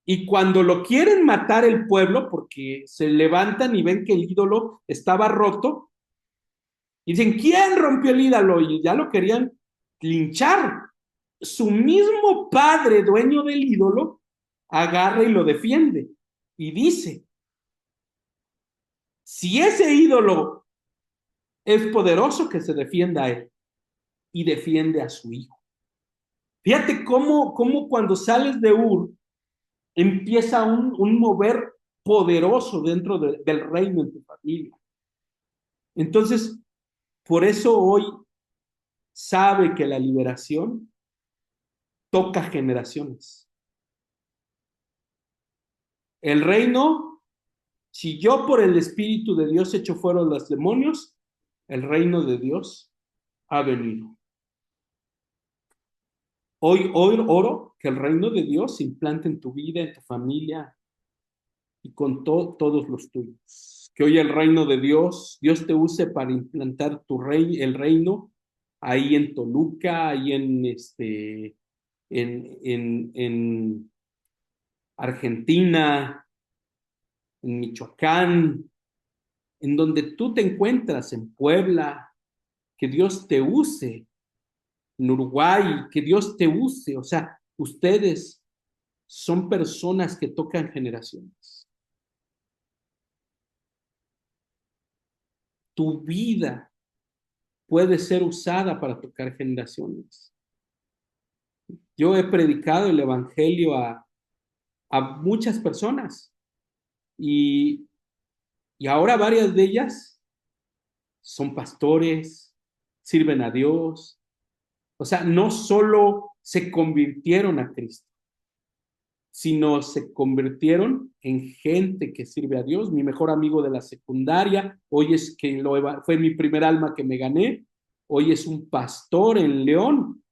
y cuando lo quieren matar el pueblo, porque se levantan y ven que el ídolo estaba roto, y dicen, ¿quién rompió el ídolo? Y ya lo querían linchar. Su mismo padre, dueño del ídolo, agarra y lo defiende y dice, si ese ídolo es poderoso, que se defienda a él y defiende a su hijo. Fíjate cómo cuando sales de Ur empieza un mover poderoso dentro del reino en tu familia. Entonces, por eso hoy sabe que la liberación toca generaciones. El reino, si yo por el Espíritu de Dios echo fuera los demonios, el reino de Dios ha venido. Hoy oro que el reino de Dios se implante en tu vida, en tu familia y con todos los tuyos. Que hoy el reino de Dios te use para implantar el reino ahí en Toluca, ahí en Argentina, en Michoacán, en donde tú te encuentras, en Puebla, que Dios te use, en Uruguay, que Dios te use. O sea, ustedes son personas que tocan generaciones. Tu vida puede ser usada para tocar generaciones. Yo he predicado el evangelio a muchas personas y ahora varias de ellas son pastores, sirven a Dios. O sea, no solo se convirtieron a Cristo, sino se convirtieron en gente que sirve a Dios. Mi mejor amigo de la secundaria, hoy es que fue mi primer alma que me gané, hoy es un pastor en León.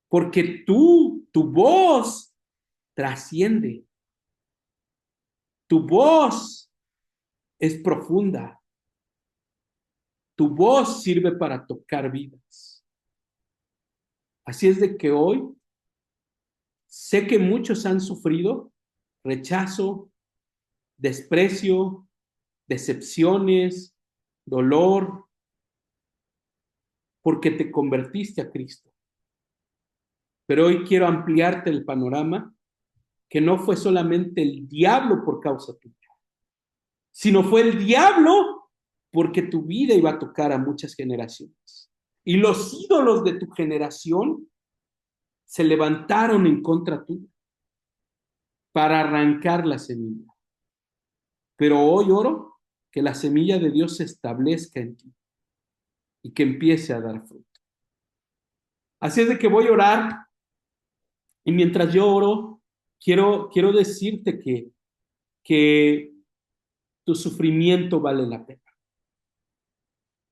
Porque tu voz trasciende. Tu voz es profunda. Tu voz sirve para tocar vidas. Así es de que hoy sé que muchos han sufrido rechazo, desprecio, decepciones, dolor, porque te convertiste a Cristo. Pero hoy quiero ampliarte el panorama, que no fue solamente el diablo por causa tuya, sino fue el diablo porque tu vida iba a tocar a muchas generaciones. y los ídolos de tu generación se levantaron en contra tuya para arrancar la semilla. Pero hoy oro que la semilla de Dios se establezca en ti y que empiece a dar fruto. Así es de que voy a orar, y mientras yo oro, quiero decirte que tu sufrimiento vale la pena.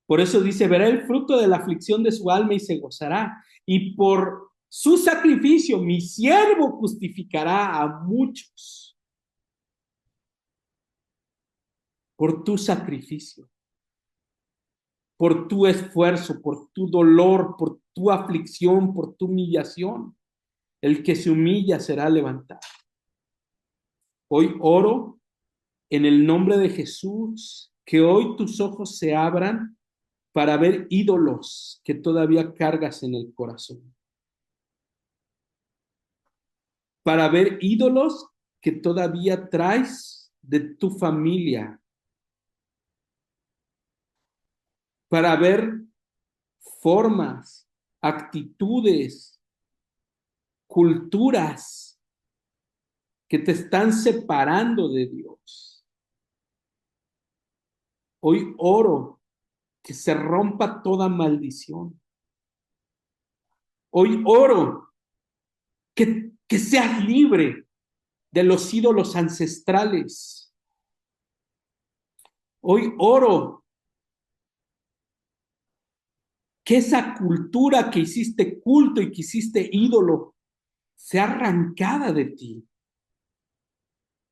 Por eso dice, verá el fruto de la aflicción de su alma y se gozará. Y por su sacrificio, mi siervo justificará a muchos. Por tu sacrificio, por tu esfuerzo, por tu dolor, por tu aflicción, por tu humillación. El que se humilla será levantado. Hoy oro en el nombre de Jesús, que hoy tus ojos se abran para ver ídolos que todavía cargas en el corazón. Para ver ídolos que todavía traes de tu familia. Para ver formas, actitudes, culturas que te están separando de Dios. Hoy oro que se rompa toda maldición. Hoy oro que seas libre de los ídolos ancestrales. Hoy oro que esa cultura que hiciste culto y que hiciste ídolo sea arrancada de ti.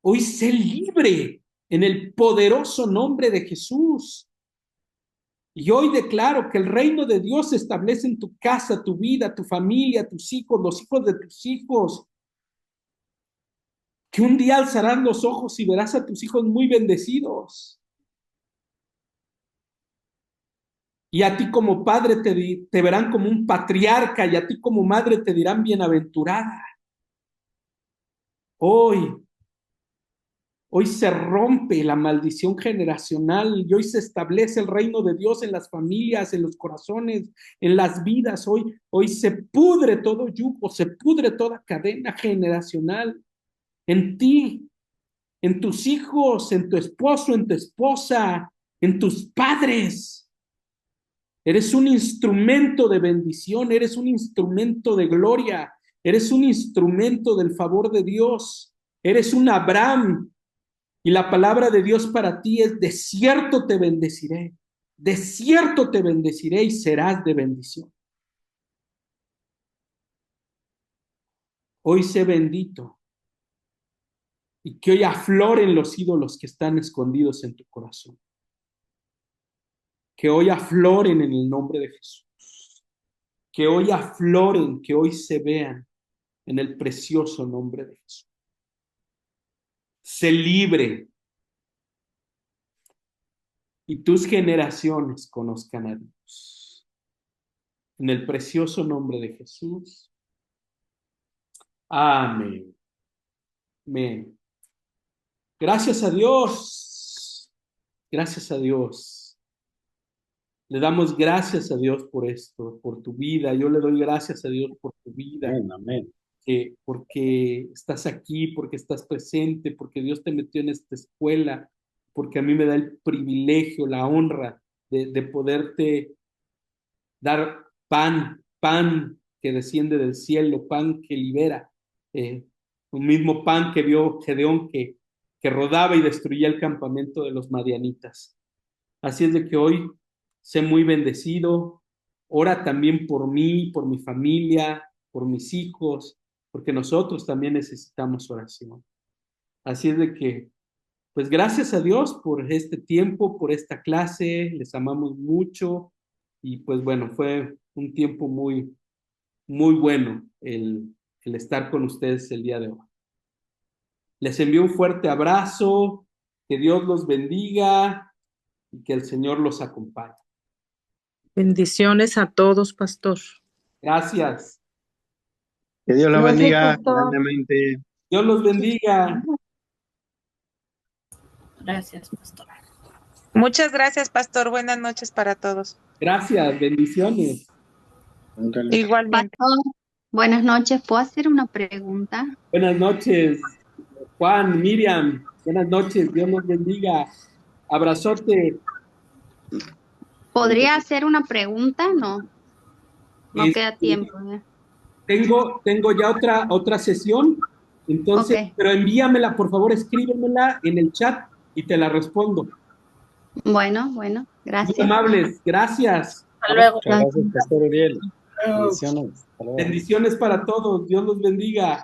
Hoy sé libre en el poderoso nombre de Jesús. Y hoy declaro que el reino de Dios se establece en tu casa, tu vida, tu familia, tus hijos, los hijos de tus hijos. Que un día alzarán los ojos y verás a tus hijos muy bendecidos. Y a ti como padre te verán como un patriarca, y a ti como madre te dirán bienaventurada. Hoy se rompe la maldición generacional y hoy se establece el reino de Dios en las familias, en los corazones, en las vidas. Hoy se pudre todo yugo, se pudre toda cadena generacional en ti, en tus hijos, en tu esposo, en tu esposa, en tus padres. Eres un instrumento de bendición, eres un instrumento de gloria, eres un instrumento del favor de Dios, eres un Abraham. Y la palabra de Dios para ti es: de cierto te bendeciré y serás de bendición. Hoy sé bendito y que hoy afloren los ídolos que están escondidos en tu corazón. Que hoy afloren en el nombre de Jesús. Que hoy afloren, que hoy se vean en el precioso nombre de Jesús. Sé libre y tus generaciones conozcan a Dios. En el precioso nombre de Jesús. Amén. Amén. Gracias a Dios. Gracias a Dios. Le damos gracias a Dios por esto, por tu vida. Yo le doy gracias a Dios por tu vida. Amén, amén. Porque estás aquí, porque estás presente, porque Dios te metió en esta escuela, porque a mí me da el privilegio, la honra de poderte dar pan que desciende del cielo, pan que libera, un mismo pan que vio Gedeón que rodaba y destruía el campamento de los madianitas. Así es de que hoy sé muy bendecido. Ora también por mí, por mi familia, por mis hijos, porque nosotros también necesitamos oración. Así es de que, pues gracias a Dios por este tiempo, por esta clase, les amamos mucho y pues bueno, fue un tiempo muy, muy bueno el estar con ustedes el día de hoy. Les envío un fuerte abrazo, que Dios los bendiga y que el Señor los acompañe. Bendiciones a todos, pastor. Gracias. Que Dios los Gracias, bendiga pastor. grandemente. Dios los bendiga. Gracias, pastor. Muchas gracias, pastor. Buenas noches para todos. Gracias, bendiciones. Igualmente. Pastor, buenas noches. ¿Puedo hacer una pregunta? Buenas noches, Juan, Miriam. Buenas noches, Dios los bendiga. Abrazote. ¿Podría hacer una pregunta? No, no Este, queda tiempo. ¿Eh? tengo ya otra sesión, entonces, Ok. pero envíamela, por favor, escríbemela en el chat y te la respondo. Bueno, Muy gracias. amables, gracias. Hasta luego. Muchas gracias, Pastor Uriel. Bendiciones. Hasta luego. Bendiciones para todos, Dios los bendiga.